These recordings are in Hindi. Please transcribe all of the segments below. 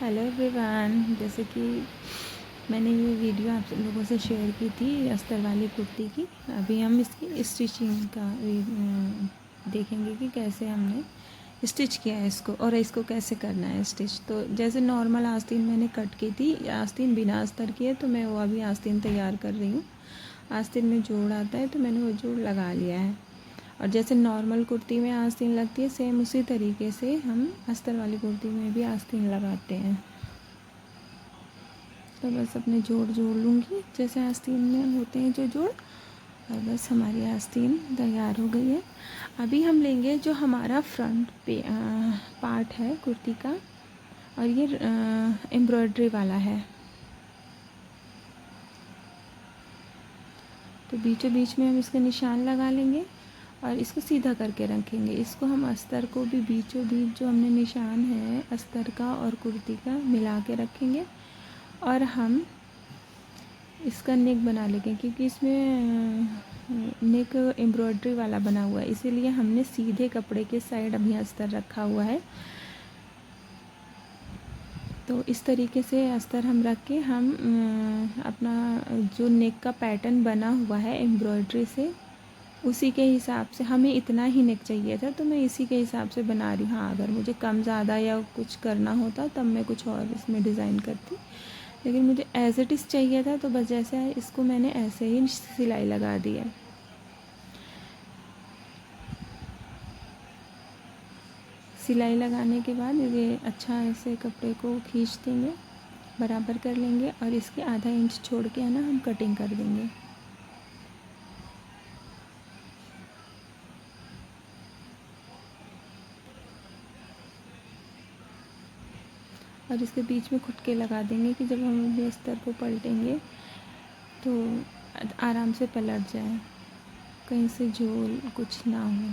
हेलो एवरीवन, जैसे कि मैंने ये वीडियो आप लोगों से शेयर की थी अस्तर वाली कुर्ती की। अभी हम इसकी स्टिचिंग का देखेंगे कि कैसे हमने स्टिच किया है इसको और इसको कैसे करना है स्टिच। तो जैसे नॉर्मल आस्तीन मैंने कट की थी, आस्तीन बिना अस्तर किए, तो मैं वो अभी आस्तीन तैयार कर रही हूँ। आस्तीन में जोड़ आता है तो मैंने वो जोड़ लगा लिया है। और जैसे नॉर्मल कुर्ती में आस्तीन लगती है, सेम उसी तरीके से हम अस्तर वाली कुर्ती में भी आस्तीन लगाते हैं। तो बस अपने जोड़ जोड़ लूँगी जैसे आस्तीन में होते हैं जो जोड़, और बस हमारी आस्तीन तैयार हो गई है। अभी हम लेंगे जो हमारा फ्रंट पे पार्ट है कुर्ती का, और ये एम्ब्रॉयडरी वाला है। तो बीचों बीच में हम इसका निशान लगा लेंगे और इसको सीधा करके रखेंगे। इसको हम अस्तर को भी बीचों बीच जो हमने निशान है अस्तर का और कुर्ती का मिला के रखेंगे। और हम इसका नेक बना लेंगे, क्योंकि इसमें नेक एम्ब्रॉयडरी वाला बना हुआ है, इसीलिए हमने सीधे कपड़े के साइड अभी अस्तर रखा हुआ है। तो इस तरीके से अस्तर हम रख के हम अपना जो नेक का पैटर्न बना हुआ है एम्ब्रॉयडरी से, उसी के हिसाब से हमें इतना ही नेक चाहिए था, तो मैं इसी के हिसाब से बना रही हूँ। हाँ, अगर मुझे कम ज़्यादा या कुछ करना होता तब मैं कुछ और इसमें डिज़ाइन करती, लेकिन मुझे एज़ इट इज़ चाहिए था, तो बस जैसे है इसको मैंने ऐसे ही सिलाई लगा दी है। सिलाई लगाने के बाद ये अच्छा ऐसे कपड़े को खींच देंगे, बराबर कर लेंगे, और इसके आधा इंच छोड़ के है ना हम कटिंग कर देंगे। और इसके बीच में खुटके लगा देंगे कि जब हम ये अस्तर को पलटेंगे तो आराम से पलट जाए, कहीं से झोल कुछ ना हो।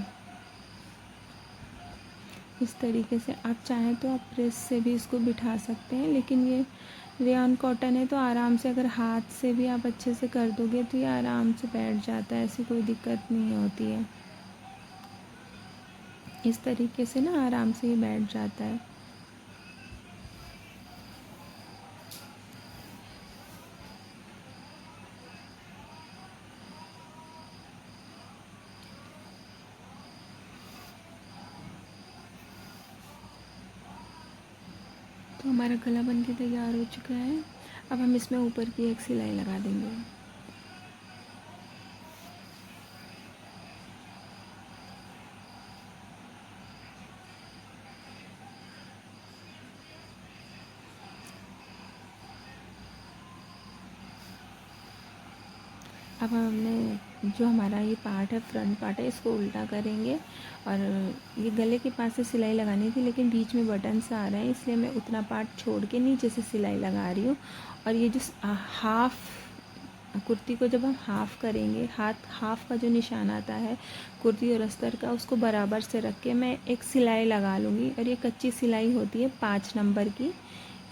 इस तरीके से आप चाहें तो आप प्रेस से भी इसको बिठा सकते हैं, लेकिन ये रेयॉन कॉटन है तो आराम से अगर हाथ से भी आप अच्छे से कर दोगे तो ये आराम से बैठ जाता है, ऐसी कोई दिक्कत नहीं होती है। इस तरीके से ना आराम से ये बैठ जाता है। तो हमारा गला बन के तैयार हो चुका है। अब हम इसमें ऊपर की एक सिलाई लगा देंगे। अब हमने जो हमारा ये पार्ट है, फ्रंट पार्ट है, इसको उल्टा करेंगे। और ये गले के पास से सिलाई लगानी थी, लेकिन बीच में बटन्स आ रहे हैं, इसलिए मैं उतना पार्ट छोड़ के नीचे से सिलाई लगा रही हूँ। और ये जो हाफ कुर्ती को जब हम हाफ़ करेंगे, हाफ का जो निशान आता है कुर्ती और अस्तर का, उसको बराबर से रख के मैं एक सिलाई लगा लूँगी। और ये कच्ची सिलाई होती है 5 नंबर की।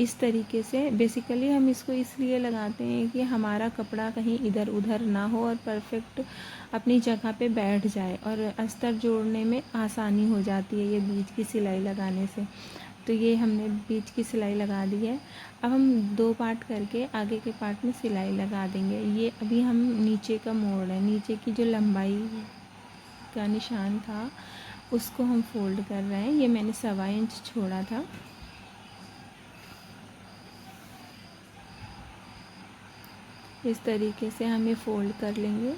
इस तरीके से बेसिकली हम इसको इसलिए लगाते हैं कि हमारा कपड़ा कहीं इधर उधर ना हो और परफेक्ट अपनी जगह पे बैठ जाए, और अस्तर जोड़ने में आसानी हो जाती है ये बीच की सिलाई लगाने से। तो ये हमने बीच की सिलाई लगा दी है। अब हम 2 पार्ट करके आगे के पार्ट में सिलाई लगा देंगे। ये अभी हम नीचे का मोड़ है, नीचे की जो लंबाई का निशान था उसको हम फोल्ड कर रहे हैं। ये मैंने 1.25 इंच छोड़ा था। इस तरीके से हम ये फोल्ड कर लेंगे।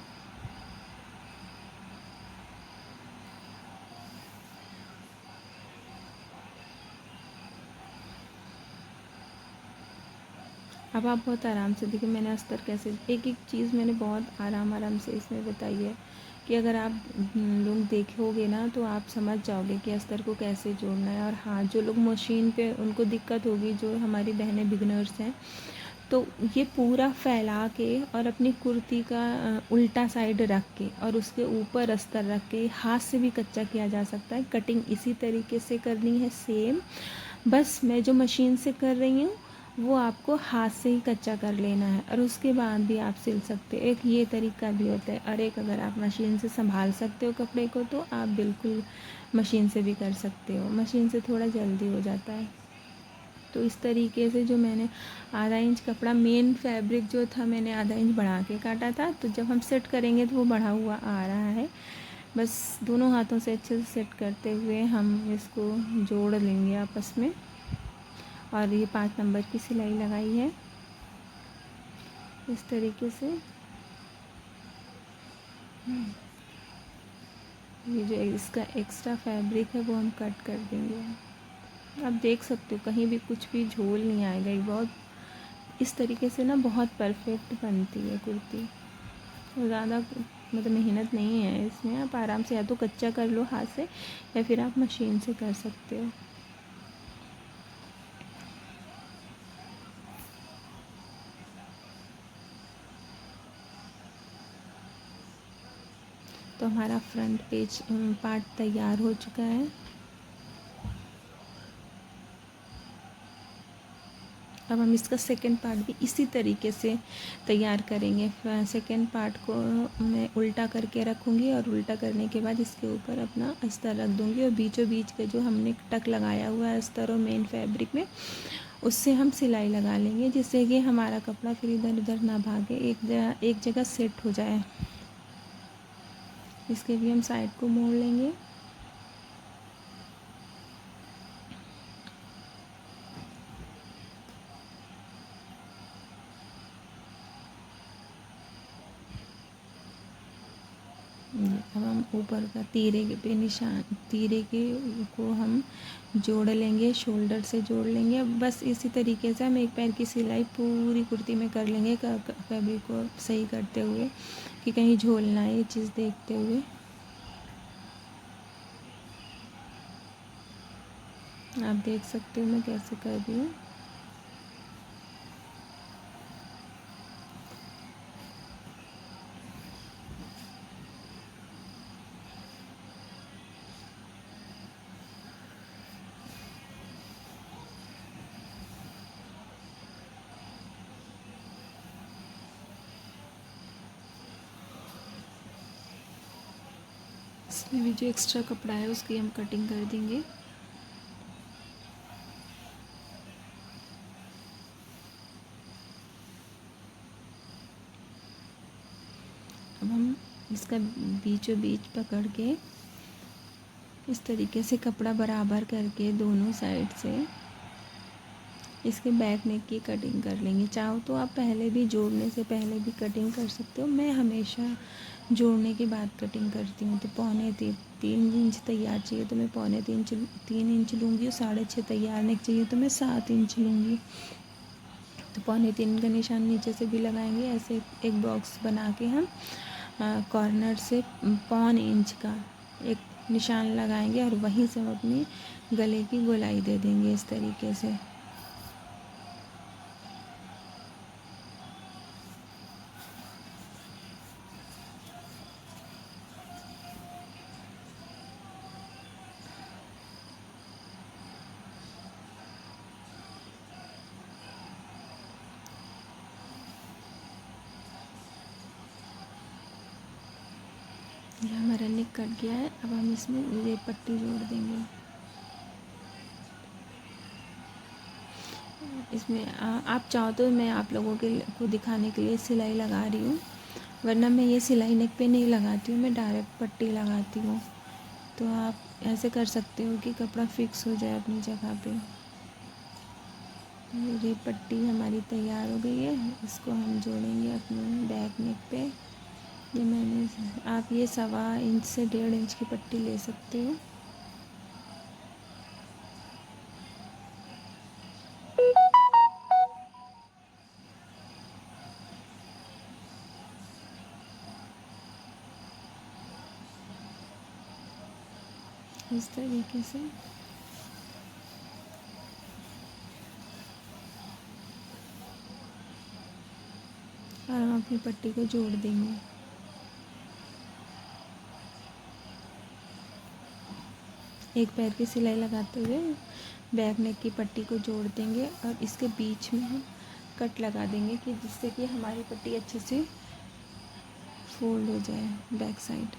अब आप बहुत आराम से देखिए मैंने अस्तर कैसे, एक एक चीज़ मैंने बहुत आराम से इसमें बताई है, कि अगर आप लोग देखोगे ना तो आप समझ जाओगे कि अस्तर को कैसे जोड़ना है। और हाँ, जो लोग मशीन पे उनको दिक्कत होगी, जो हमारी बहनें बिगनर्स हैं, तो ये पूरा फैला के और अपनी कुर्ती का उल्टा साइड रख के और उसके ऊपर अस्तर रख के हाथ से भी कच्चा किया जा सकता है। कटिंग इसी तरीके से करनी है सेम, बस मैं जो मशीन से कर रही हूँ वो आपको हाथ से ही कच्चा कर लेना है, और उसके बाद भी आप सिल सकते हो। एक ये तरीका भी होता है, और एक अगर आप मशीन से संभाल सकते हो कपड़े को तो आप बिल्कुल मशीन से भी कर सकते हो। मशीन से थोड़ा जल्दी हो जाता है। तो इस तरीके से जो मैंने आधा इंच कपड़ा, मेन फैब्रिक जो था मैंने आधा इंच बढ़ा के काटा था, तो जब हम सेट करेंगे तो वो बढ़ा हुआ आ रहा है। बस दोनों हाथों से अच्छे से सेट करते हुए हम इसको जोड़ लेंगे आपस में। और ये 5 नंबर की सिलाई लगाई है इस तरीके से। ये जो इसका एक्स्ट्रा फैब्रिक है वो हम कट कर देंगे। आप देख सकते हो कहीं भी कुछ भी झोल नहीं आएगा। ये बहुत इस तरीके से ना बहुत परफेक्ट बनती है कुर्ती। और ज़्यादा मतलब मेहनत नहीं है इसमें, आप आराम से या तो कच्चा कर लो हाथ से या फिर आप मशीन से कर सकते हो। तो हमारा फ्रंट पेज पार्ट तैयार हो चुका है। अब हम इसका सेकंड पार्ट भी इसी तरीके से तैयार करेंगे। सेकंड पार्ट को मैं उल्टा करके रखूँगी और उल्टा करने के बाद इसके ऊपर अपना अस्तर रख दूँगी और बीचों बीच का जो हमने टक लगाया हुआ है अस्तर और मेन फैब्रिक में, उससे हम सिलाई लगा लेंगे, जिससे कि हमारा कपड़ा फिर इधर उधर ना भागे, एक जगह सेट हो जाए। इसके भी हम साइड को मोड़ लेंगे। अब हम ऊपर का तीरे के पे निशान, तीरे के को हम जोड़ लेंगे, शोल्डर से जोड़ लेंगे। बस इसी तरीके से हम एक पैर की सिलाई पूरी कुर्ती में कर लेंगे, फैब्रिक को सही करते हुए कि कहीं झोल ना आए, ये चीज़ देखते हुए। आप देख सकते हो मैं कैसे कर रही हूँ। इसमें भी जो एक्स्ट्रा कपड़ा है उसकी हम कटिंग कर देंगे। अब हम इसका बीचों बीच पकड़ के इस तरीके से कपड़ा बराबर करके दोनों साइड से इसके बैक नेक की कटिंग कर लेंगे। चाहो तो आप पहले भी, जोड़ने से पहले भी कटिंग कर सकते हो। मैं हमेशा जोड़ने के बाद कटिंग करती हूँ। तो 3.25 इंच तैयार चाहिए तो मैं 3.25 इंच लूँगी, और 6.5 तैयार नेक चाहिए तो मैं 7 इंच लूँगी। तो 3.25 का निशान नीचे से भी लगाएंगे। ऐसे एक बॉक्स बना के हम कॉर्नर से 1.25 इंच का एक निशान लगाएंगे और वहीं से हम अपनी गले की गोलाई दे देंगे इस तरीके से। ये हमारा नेक कट गया है। अब हम इसमें रेप पट्टी जोड़ देंगे। इसमें आप चाहो तो मैं आप लोगों को दिखाने के लिए सिलाई लगा रही हूँ, वरना मैं ये सिलाई नेक पे नहीं लगाती हूँ, मैं डायरेक्ट पट्टी लगाती हूँ। तो आप ऐसे कर सकते हो कि कपड़ा फिक्स हो जाए अपनी जगह पे। ये पट्टी हमारी तैयार हो गई है। इसको हम जोड़ेंगे अपने बैक नेक पे। ये मैंने, आप ये 1.25 इंच से 1.5 इंच की पट्टी ले सकते हो। इस तरीके से और हम अपनी पट्टी को जोड़ देंगे। एक पैर की सिलाई लगाते हुए बैक नेक की पट्टी को जोड़ देंगे और इसके बीच में हम कट लगा देंगे कि जिससे कि हमारी पट्टी अच्छे से फोल्ड हो जाए बैक साइड।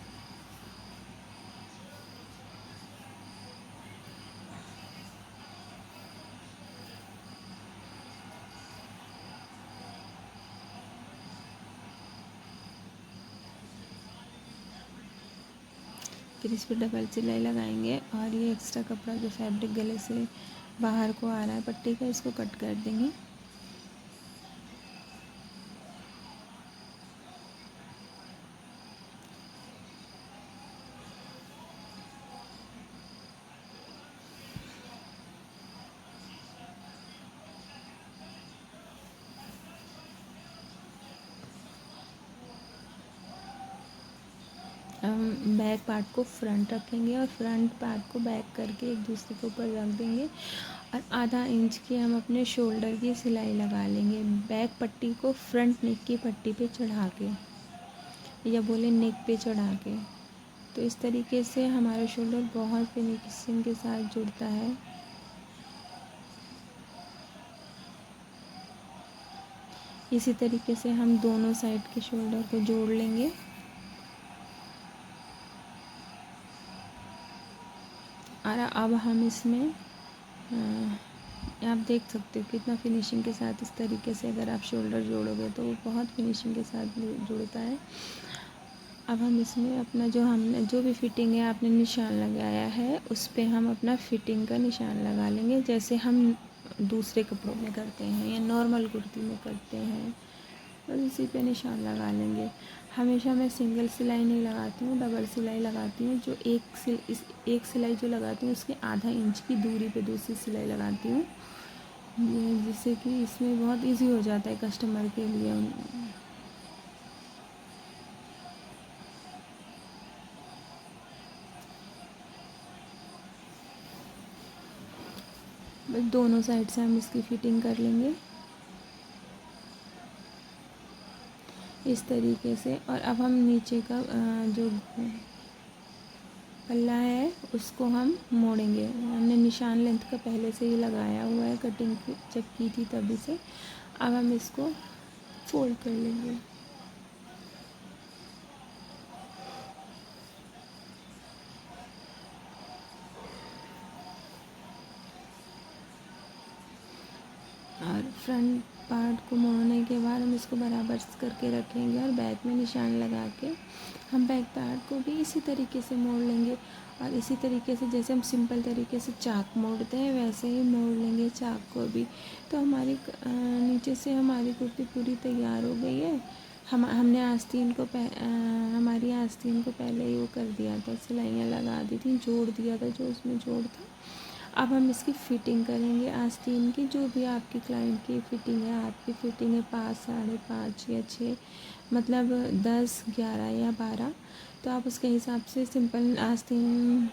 फिर इस पर डबल सिलाई लगाएंगे और ये एक्स्ट्रा कपड़ा जो फैब्रिक गले से बाहर को आ रहा है पट्टी का, इसको कट कर देंगे। बैक पार्ट को फ्रंट रखेंगे और फ्रंट पार्ट को बैक करके एक दूसरे के ऊपर रख देंगे और आधा इंच की हम अपने शोल्डर की सिलाई लगा लेंगे बैक पट्टी को फ्रंट नेक की पट्टी पे चढ़ा के, या बोले नेक पे चढ़ा के। तो इस तरीके से हमारा शोल्डर बहुत फिनिशिंग के साथ जुड़ता है। इसी तरीके से हम दोनों साइड के शोल्डर को जोड़ लेंगे। और अब हम इसमें आप देख सकते हो कितना फिनिशिंग के साथ, इस तरीके से अगर आप शोल्डर जोड़ोगे तो वो बहुत फिनिशिंग के साथ जुड़ता है। अब हम इसमें अपना जो हमने जो भी फिटिंग है आपने निशान लगाया है उस पे हम अपना फिटिंग का निशान लगा लेंगे, जैसे हम दूसरे कपड़ों में करते हैं या नॉर्मल कुर्ती में करते हैं, और इसी पे निशान लगा लेंगे। हमेशा मैं सिंगल सिलाई नहीं लगाती हूँ, डबल सिलाई लगाती हूँ। जो एक सिलाई जो लगाती हूँ उसके आधा इंच की दूरी पे दूसरी सिलाई लगाती हूँ, जिससे कि इसमें बहुत इजी हो जाता है कस्टमर के लिए। बस दोनों साइड से हम इसकी फिटिंग कर लेंगे इस तरीके से। और अब हम नीचे का जो पल्ला है उसको हम मोड़ेंगे। हमने निशान लेंथ का पहले से ही लगाया हुआ है, कटिंग जब की थी तभी से। अब हम इसको फोल्ड कर लेंगे। और फ्रंट पार्ट को मोड़ने के बाद हम इसको बराबर करके रखेंगे और बैक में निशान लगा के हम बैक पार्ट को भी इसी तरीके से मोड़ लेंगे। और इसी तरीके से जैसे हम सिंपल तरीके से चाक मोड़ते हैं वैसे ही मोड़ लेंगे चाक को भी। तो हमारी नीचे से हमारी कुर्ती पूरी तैयार हो गई है। हमने आस्तीन को हमारी आस्तीन को पहले ही वो कर दिया था, सिलाइयाँ लगा दी थी, जोड़ दिया था जो उसमें जोड़ था। अब हम इसकी फ़िटिंग करेंगे आस्तीन की। जो भी आपकी क्लाइंट की फ़िटिंग है, आपकी फ़िटिंग है 5, 5.5 या 6, मतलब 10, 11 या 12, तो आप उसके हिसाब से सिंपल आस्तीन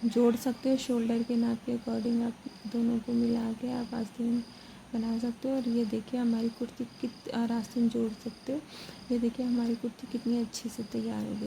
जोड़ सकते हो। शोल्डर के नाप के अकॉर्डिंग आप दोनों को मिला के आप आस्तीन बना सकते हो। और ये देखिए हमारी कुर्ती और आस्तीन जोड़ सकते हो। ये देखिए हमारी कुर्ती कितनी अच्छी से तैयार हो गई।